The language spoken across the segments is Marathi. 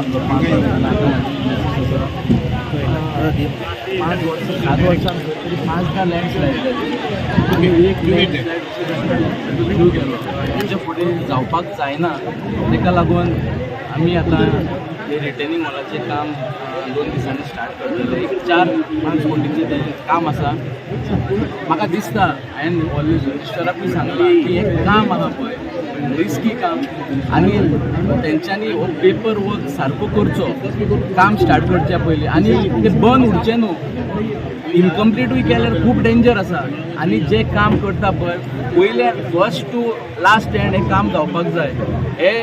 आमचो 5 वर्सां 7 वर्सां तरी 5दा लँडस्लायड जाली एक लँडस्लायड गेलो तेच्या फुडें जावपाक जायना ताका लागून आमी आतां हे रिटेनिंग वॉलाचें काम 2 दिसांनी स्टार्ट करतले एक 4-5 कोटीचें तें काम आसा म्हाका दिसता हांवें ऑलवेज मिनिस्टराकूय सांगलां की हें काम आसा पळय रिस्की काम आनी तेंच्यांनी हो पेपर वर्क सारको करचो काम स्टार्ट करच्या पयलीं आनी तें बंद उरचें न्हू इनकम्प्लीटूय केल्यार खूब डेंजर आसा आनी जें काम करता पळय पयले फर्स्ट टू लास्ट एंड हें काम जावपाक जाय हे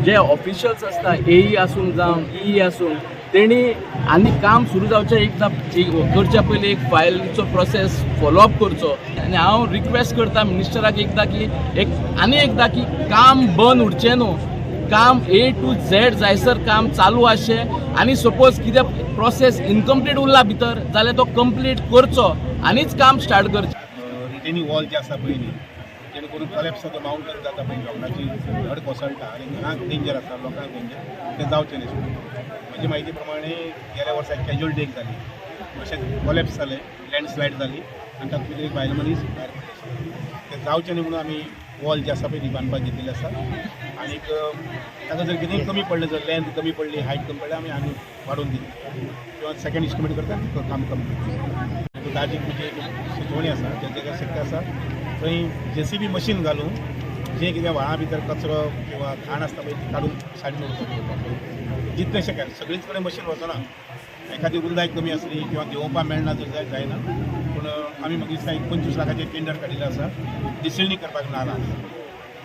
जे ऑफिशियल्स आसता एई आसूं जावं ई आसूं तेणी आनी काम सुरू जावचें एकदां करच्या पयलीं एक फायलीचो प्रोसेस फॉलोअप करचो आनी हांव रिक्वेस्ट करता मिनिस्टराक एकदां की आनी एकदां की काम बंद उरचें न्हू काम A to Z जायसर काम चालू आसचें आनी सपोज कितें प्रोसेस इनकम्प्लीट उरला भितर जाल्यार तो कंप्लीट करचो आनीच काम स्टार्ट करचें रिटेनिंग वॉल जे आसा पयलीं जेणे करून कलेप्स ऑफ द माउंटन जाता पळय लोकांची धड कोसळटा आनी घरांक डेंजर आसा लोकांक डेंजर तें जावचें न्ही म्हजे म्हायती प्रमाणे गेल्या वर्सा कॅज्युअलिटी एक जाली अशें कलेप्स जालें लँडस्लायड जाली आनी तातूंत एक बायल मनीस भायर पडलें तें जावचें न्ही म्हणून आमी वॉल जे आसा पळय ती बांदपाक घेतिल्लें आसा आनीक ताका जर कितेंय कमी पडलें जर लेंथ कमी पडली हायट कमी पडली आमी वाडोवन दितले किंवा सेकेंड इस्टिमेट करता काम कमी ताजी म्हणजे सुचोवणी आसा जे शक्य आसा थंय JCB मशीन घालून जें कितें व्हाळा भितर कचरो किंवा घाण आसता पळय ती काडून सायडीन दवरपाक जितलें शक्य सगळींच कडेन मशीन वचना एखादी उंचाय कमी आसली किंवा देंवोवपाक मेळना जर जायना पूण आमी म्हाका दिसता 25 लाखाचें टेंडर काडिल्लें आसा डिसिल्डींग करपाक नाला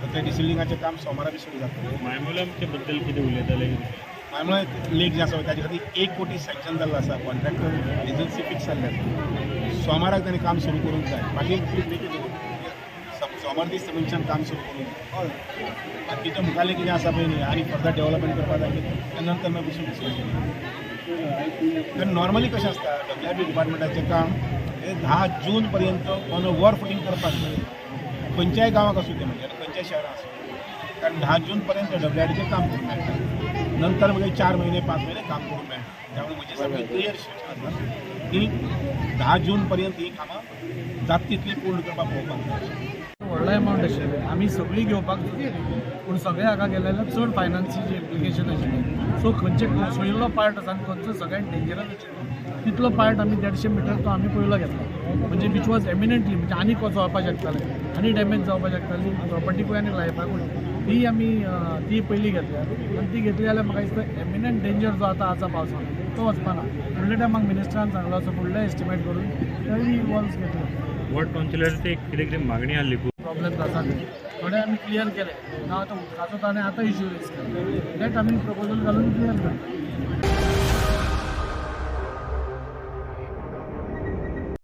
तर तें डिसिल्डिंगाचें काम सोमारा बी सुरू जातलें मायमोलाचे बद्दल कितें उलयताले मायमोला लेक जे आसा ताजे खातीर 1 कोटी सँक्शन जाल्लो आसा कॉन्ट्रॅक्टर एजन्सी फिक्स जाल्ली आसा सोमाराक ताणें काम सुरू करूंक जाय बाकी सोमार दीस मनशान काम सुरू करूंक बाकीचें मुखाल्लें कितें आसा पळय न्ही आनी फर्दर डेव्हलपमेंट करपाक जाय तें नंतर मागीर बसून डिसिजन तर नॉर्मली कशें आसता WRB डिपार्टमेंटाचें काम हे 10 जून पर्यंत ऑन अ वर फुटींग करपाक जाय खंयच्याय गांवाक आसूं तें म्हणजे खंयच्याय शहरान आसूं कारण 10 जून पर्यंत WRBचें काम करूंक मेळटा नंतर मागीर 4 महिने 5 महिने काम करूंक मेळटा त्यामुळे म्हजी सगळी क्लियर सिच्युएशन आसा की 10 जून पर्यंत ही कामां जाता तितली पूर्ण करपाक पळोवपाक जाय व्हडलो एमावंट आशिल्ले आमी सगळीं घेवपाक पूण सगळे हाका गेलेले चड फायनान्सीची एप्लिकेशन आशिल्ली सो खंयचे पयलो पार्ट आसा आनी खंयचो सगळ्यात डेंजरस आशिल्लो तितलो पार्ट आमी 150 मिटर तो आमी पयलो घेतलो म्हणजे वीच वॉज एमिनंटली म्हणजे आनी कोसळपाक शकताले आनी डॅमेज जावपाक शकताली प्रॉपर्टीकूय आनी लायफाकूय ती आमी ती पयली घेतल्या आनी ती घेतली जाल्यार म्हाका दिसता एमिनंट डेंजर जो आतां आसा पावसांत तो वचपाना फुडल्या टायमाक मिनिस्टरान सांगलो असो फुडले एस्टिमेट करून तरी वॉल्स घेतले वॉर्ड कावन्सिलराची कितें कितें मागणी आसली प्रॉब्लेम्स आसा थोडे आमी क्लियर केले ना आतां उदकाचो ताणें आतां इश्यू रेज केला दॅट आमी प्रपोजल घालून क्लियर करता